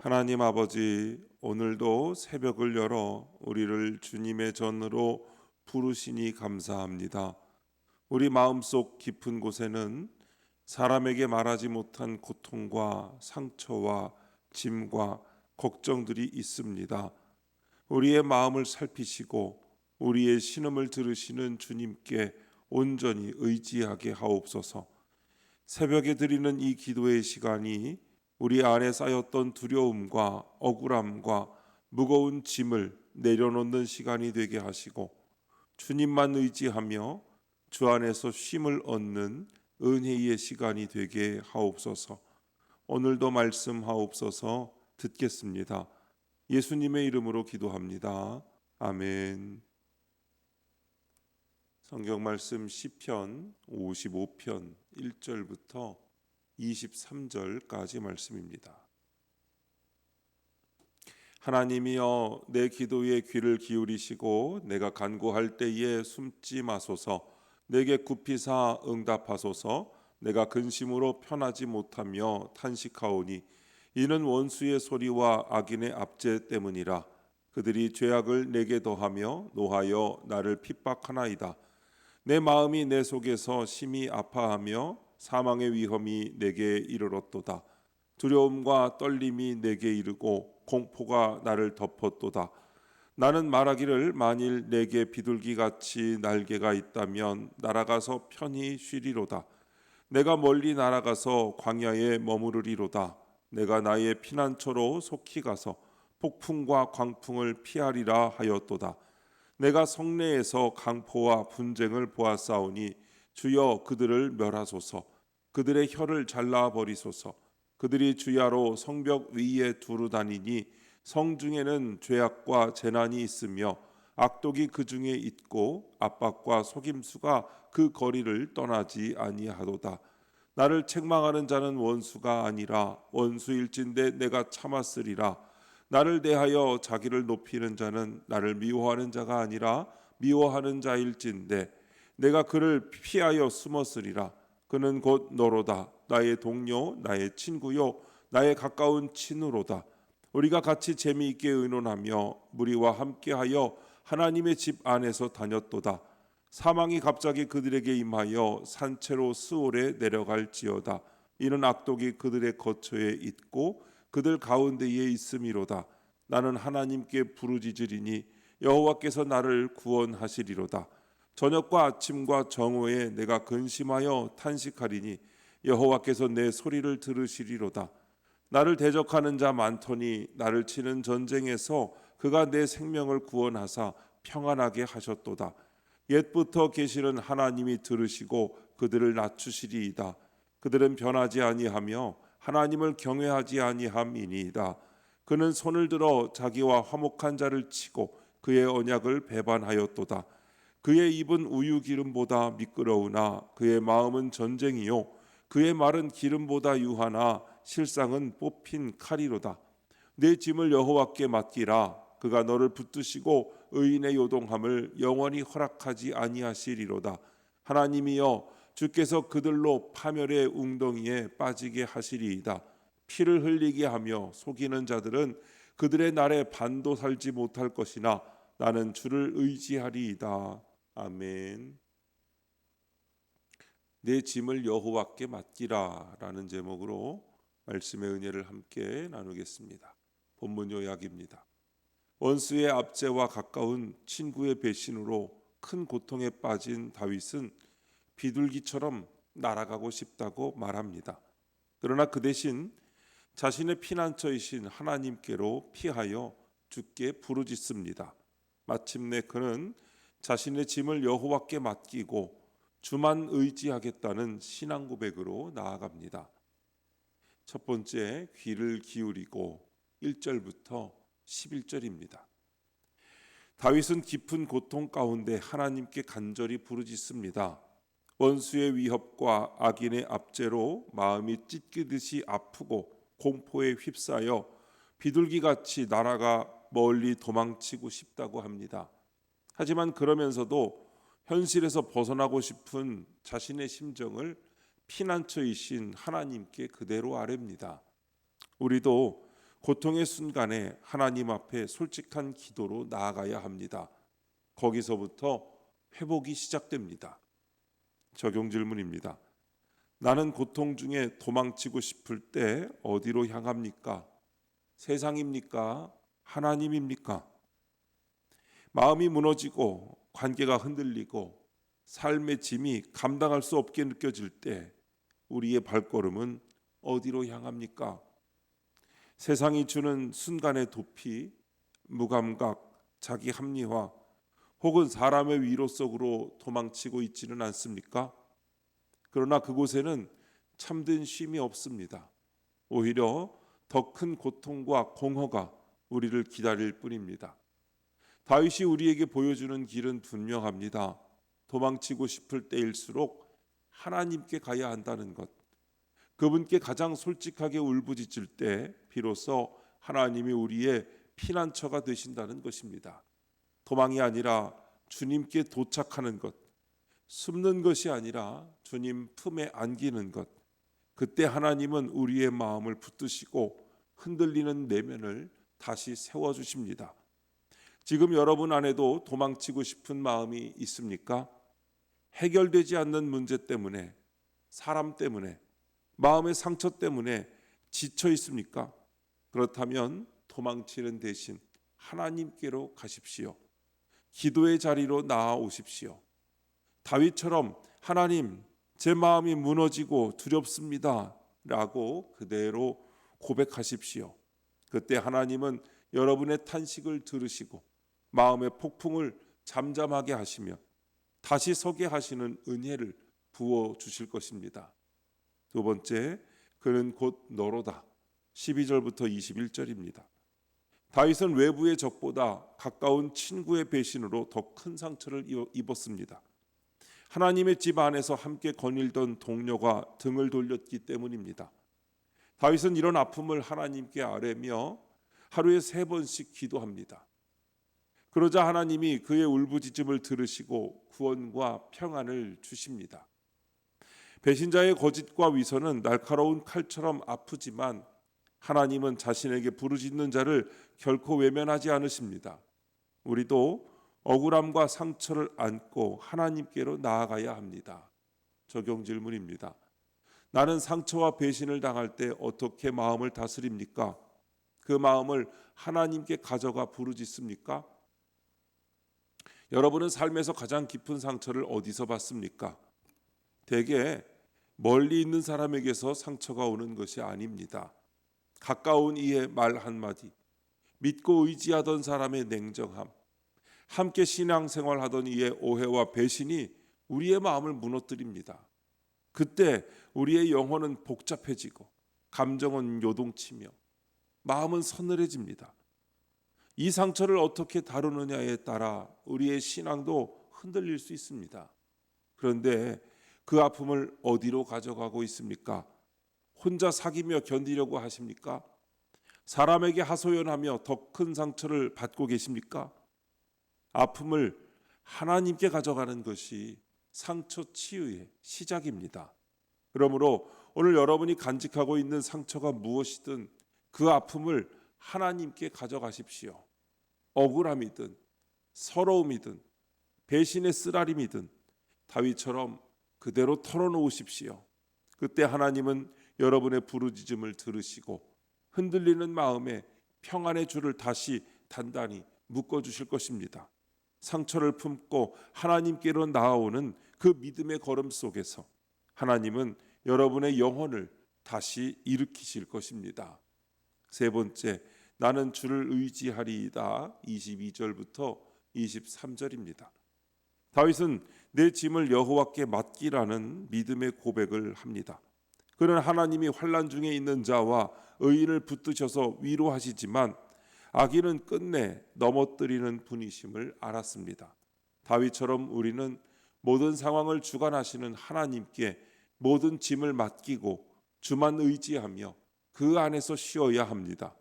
하나님 아버지, 오늘도 새벽을 열어 우리를 주님의 전으로 부르시니 감사합니다. 우리 마음속 깊은 곳에는 사람에게 말하지 못한 고통과 상처와 짐과 걱정들이 있습니다. 우리의 마음을 살피시고 우리의 신음을 들으시는 주님께 온전히 의지하게 하옵소서. 새벽에 드리는 이 기도의 시간이 우리 안에 쌓였던 두려움과 억울함과 무거운 짐을 내려놓는 시간이 되게 하시고 주님만 의지하며 주 안에서 쉼을 얻는 은혜의 시간이 되게 하옵소서. 오늘도 말씀하옵소서. 듣겠습니다. 예수님의 이름으로 기도합니다. 아멘. 성경 말씀 시편 55편 1절부터 23절까지 말씀입니다. 하나님이여, 내 기도에 귀를 기울이시고 내가 간구할 때에 숨지 마소서. 내게 굽히사 응답하소서. 내가 근심으로 편하지 못하며 탄식하오니 이는 원수의 소리와 악인의 압제 때문이라. 그들이 죄악을 내게 더하며 노하여 나를 핍박하나이다. 내 마음이 내 속에서 심히 아파하며 사망의 위험이 내게 이르렀도다. 두려움과 떨림이 내게 이르고 공포가 나를 덮었도다. 나는 말하기를 만일 내게 비둘기같이 날개가 있다면 날아가서 편히 쉬리로다. 내가 멀리 날아가서 광야에 머무르리로다. 내가 나의 피난처로 속히 가서 폭풍과 광풍을 피하리라 하였도다. 내가 성내에서 강포와 분쟁을 보았사오니 주여 그들을 멸하소서. 그들의 혀를 잘라버리소서. 그들이 주야로 성벽 위에 두루 다니니 성중에는 죄악과 재난이 있으며 악독이 그 중에 있고 압박과 속임수가 그 거리를 떠나지 아니하도다. 나를 책망하는 자는 원수가 아니라 원수일진데 내가 참았으리라. 나를 대하여 자기를 높이는 자는 나를 미워하는 자가 아니라 미워하는 자일진데 내가 그를 피하여 숨었으리라. 그는 곧 너로다. 나의 동료, 나의 친구요, 나의 가까운 친우로다. 우리가 같이 재미있게 의논하며 무리와 함께하여 하나님의 집 안에서 다녔도다. 사망이 갑자기 그들에게 임하여 산채로 스올에 내려갈지어다. 이는 악독이 그들의 거처에 있고 그들 가운데에 있음이로다. 나는 하나님께 부르짖으리니 여호와께서 나를 구원하시리로다. 저녁과 아침과 정오에 내가 근심하여 탄식하리니 여호와께서 내 소리를 들으시리로다. 나를 대적하는 자 많더니 나를 치는 전쟁에서 그가 내 생명을 구원하사 평안하게 하셨도다. 옛부터 계시는 하나님이 들으시고 그들을 낮추시리이다. 그들은 변하지 아니하며 하나님을 경외하지 아니함이니이다. 그는 손을 들어 자기와 화목한 자를 치고 그의 언약을 배반하였도다. 그의 입은 우유 기름보다 미끄러우나 그의 마음은 전쟁이요 그의 말은 기름보다 유하나 실상은 뽑힌 칼이로다. 내 짐을 여호와께 맡기라. 그가 너를 붙드시고 의인의 요동함을 영원히 허락하지 아니하시리로다. 하나님이여, 주께서 그들로 파멸의 웅덩이에 빠지게 하시리이다. 피를 흘리게 하며 속이는 자들은 그들의 날에 반도 살지 못할 것이나 나는 주를 의지하리이다. 아멘. 내 짐을 여호와께 맡기라 라는 제목으로 말씀의 은혜를 함께 나누겠습니다. 본문 요약입니다. 원수의 압제와 가까운 친구의 배신으로 큰 고통에 빠진 다윗은 비둘기처럼 날아가고 싶다고 말합니다. 그러나 그 대신 자신의 피난처이신 하나님께로 피하여 주께 부르짖습니다. 마침내 그는 자신의 짐을 여호와께 맡기고 주만 의지하겠다는 신앙 고백으로 나아갑니다. 첫 번째, 귀를 기울이고 1절부터 11절입니다. 다윗은 깊은 고통 가운데 하나님께 간절히 부르짖습니다. 원수의 위협과 악인의 압제로 마음이 찢기듯이 아프고 공포에 휩싸여 비둘기같이 날아가 멀리 도망치고 싶다고 합니다. 하지만 그러면서도 현실에서 벗어나고 싶은 자신의 심정을 피난처이신 하나님께 그대로 아뢰입니다. 우리도 고통의 순간에 하나님 앞에 솔직한 기도로 나아가야 합니다. 거기서부터 회복이 시작됩니다. 적용 질문입니다. 나는 고통 중에 도망치고 싶을 때 어디로 향합니까? 세상입니까? 하나님입니까? 마음이 무너지고 관계가 흔들리고 삶의 짐이 감당할 수 없게 느껴질 때 우리의 발걸음은 어디로 향합니까? 세상이 주는 순간의 도피, 무감각, 자기 합리화 혹은 사람의 위로 속으로 도망치고 있지는 않습니까? 그러나 그곳에는 참된 쉼이 없습니다. 오히려 더 큰 고통과 공허가 우리를 기다릴 뿐입니다. 다윗이 우리에게 보여주는 길은 분명합니다. 도망치고 싶을 때일수록 하나님께 가야 한다는 것. 그분께 가장 솔직하게 울부짖을 때 비로소 하나님이 우리의 피난처가 되신다는 것입니다. 도망이 아니라 주님께 도착하는 것, 숨는 것이 아니라 주님 품에 안기는 것. 그때 하나님은 우리의 마음을 붙드시고 흔들리는 내면을 다시 세워주십니다. 지금 여러분 안에도 도망치고 싶은 마음이 있습니까? 해결되지 않는 문제 때문에, 사람 때문에, 마음의 상처 때문에 지쳐 있습니까? 그렇다면 도망치는 대신 하나님께로 가십시오. 기도의 자리로 나아오십시오. 다윗처럼 하나님, 제 마음이 무너지고 두렵습니다 라고 그대로 고백하십시오. 그때 하나님은 여러분의 탄식을 들으시고 마음의 폭풍을 잠잠하게 하시며 다시 서게 하시는 은혜를 부어주실 것입니다. 두 번째, 그는 곧 너로다. 12절부터 21절입니다. 다윗은 외부의 적보다 가까운 친구의 배신으로 더 큰 상처를 입었습니다. 하나님의 집 안에서 함께 거닐던 동료가 등을 돌렸기 때문입니다. 다윗은 이런 아픔을 하나님께 아뢰며 하루에 3번씩 기도합니다. 그러자 하나님이 그의 울부짖음을 들으시고 구원과 평안을 주십니다. 배신자의 거짓과 위선은 날카로운 칼처럼 아프지만 하나님은 자신에게 부르짖는 자를 결코 외면하지 않으십니다. 우리도 억울함과 상처를 안고 하나님께로 나아가야 합니다. 적용 질문입니다. 나는 상처와 배신을 당할 때 어떻게 마음을 다스립니까? 그 마음을 하나님께 가져가 부르짖습니까? 여러분은 삶에서 가장 깊은 상처를 어디서 받습니까? 대개 멀리 있는 사람에게서 상처가 오는 것이 아닙니다. 가까운 이의 말 한마디, 믿고 의지하던 사람의 냉정함, 함께 신앙생활하던 이의 오해와 배신이 우리의 마음을 무너뜨립니다. 그때 우리의 영혼은 복잡해지고 감정은 요동치며 마음은 서늘해집니다. 이 상처를 어떻게 다루느냐에 따라 우리의 신앙도 흔들릴 수 있습니다. 그런데 그 아픔을 어디로 가져가고 있습니까? 혼자 사귀며 견디려고 하십니까? 사람에게 하소연하며 더 큰 상처를 받고 계십니까? 아픔을 하나님께 가져가는 것이 상처 치유의 시작입니다. 그러므로 오늘 여러분이 간직하고 있는 상처가 무엇이든 그 아픔을 하나님께 가져가십시오. 억울함이든 서러움이든 배신의 쓰라림이든 다윗처럼 그대로 털어놓으십시오. 그때 하나님은 여러분의 부르짖음을 들으시고 흔들리는 마음에 평안의 줄을 다시 단단히 묶어주실 것입니다. 상처를 품고 하나님께로 나아오는 그 믿음의 걸음 속에서 하나님은 여러분의 영혼을 다시 일으키실 것입니다. 세 번째, 나는 주를 의지하리이다. 22절부터 23절입니다. 다윗은 내 짐을 여호와께 맡기라는 믿음의 고백을 합니다. 그는 하나님이 환난 중에 있는 자와 의인을 붙드셔서 위로하시지만 악인은 끝내 넘어뜨리는 분이심을 알았습니다. 다윗처럼 우리는 모든 상황을 주관하시는 하나님께 모든 짐을 맡기고 주만 의지하며 그 안에서 쉬어야 합니다.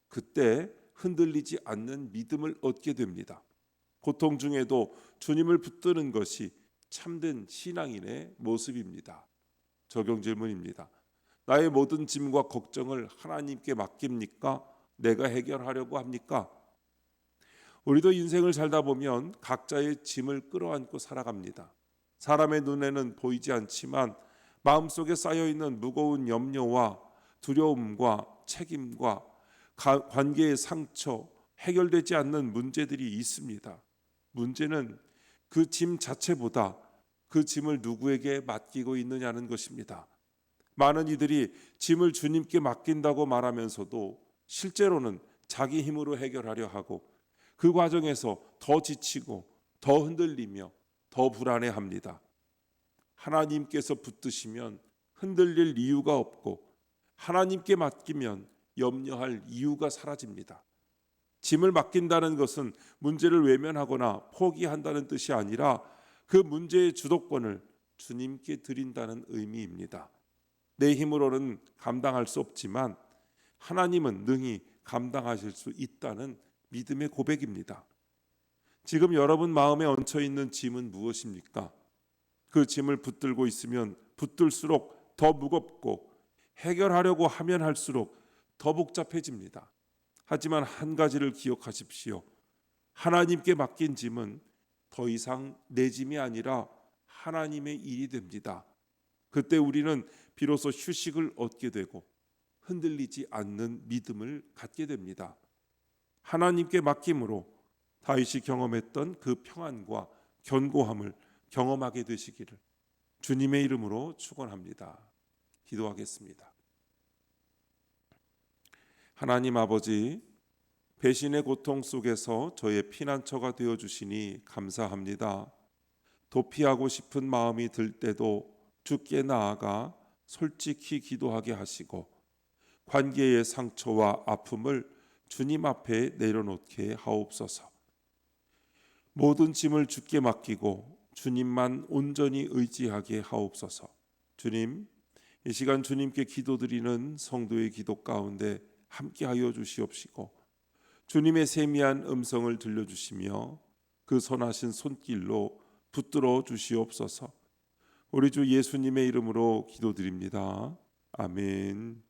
그때 흔들리지 않는 믿음을 얻게 됩니다. 고통 중에도 주님을 붙드는 것이 참된 신앙인의 모습입니다. 적용 질문입니다. 나의 모든 짐과 걱정을 하나님께 맡깁니까? 내가 해결하려고 합니까? 우리도 인생을 살다 보면 각자의 짐을 끌어안고 살아갑니다. 사람의 눈에는 보이지 않지만 마음속에 쌓여있는 무거운 염려와 두려움과 책임과 관계의 상처, 해결되지 않는 문제들이 있습니다. 문제는 그 짐 자체보다 그 짐을 누구에게 맡기고 있느냐는 것입니다. 많은 이들이 짐을 주님께 맡긴다고 말하면서도 실제로는 자기 힘으로 해결하려 하고 그 과정에서 더 지치고 더 흔들리며 더 불안해합니다. 하나님께서 붙드시면 흔들릴 이유가 없고 하나님께 맡기면 염려할 이유가 사라집니다. 짐을 맡긴다는 것은 문제를 외면하거나 포기한다는 뜻이 아니라 그 문제의 주도권을 주님께 드린다는 의미입니다. 내 힘으로는 감당할 수 없지만 하나님은 능히 감당하실 수 있다는 믿음의 고백입니다. 지금 여러분 마음에 얹혀 있는 짐은 무엇입니까? 그 짐을 붙들고 있으면 붙들수록 더 무겁고 해결하려고 하면 할수록 더 복잡해집니다. 하지만 한 가지를 기억하십시오. 하나님께 맡긴 짐은 더 이상 내 짐이 아니라 하나님의 일이 됩니다. 그때 우리는 비로소 휴식을 얻게 되고 흔들리지 않는 믿음을 갖게 됩니다. 하나님께 맡김으로 다윗이 경험했던 그 평안과 견고함을 경험하게 되시기를 주님의 이름으로 축원합니다. 기도하겠습니다. 하나님 아버지, 배신의 고통 속에서 저의 피난처가 되어 주시니 감사합니다. 도피하고 싶은 마음이 들 때도 주께 나아가 솔직히 기도하게 하시고 관계의 상처와 아픔을 주님 앞에 내려놓게 하옵소서. 모든 짐을 주께 맡기고 주님만 온전히 의지하게 하옵소서. 주님, 이 시간 주님께 기도드리는 성도의 기도 가운데 함께하여 주시옵시고 주님의 세미한 음성을 들려주시며 그 선하신 손길로 붙들어 주시옵소서. 우리 주 예수님의 이름으로 기도드립니다. 아멘.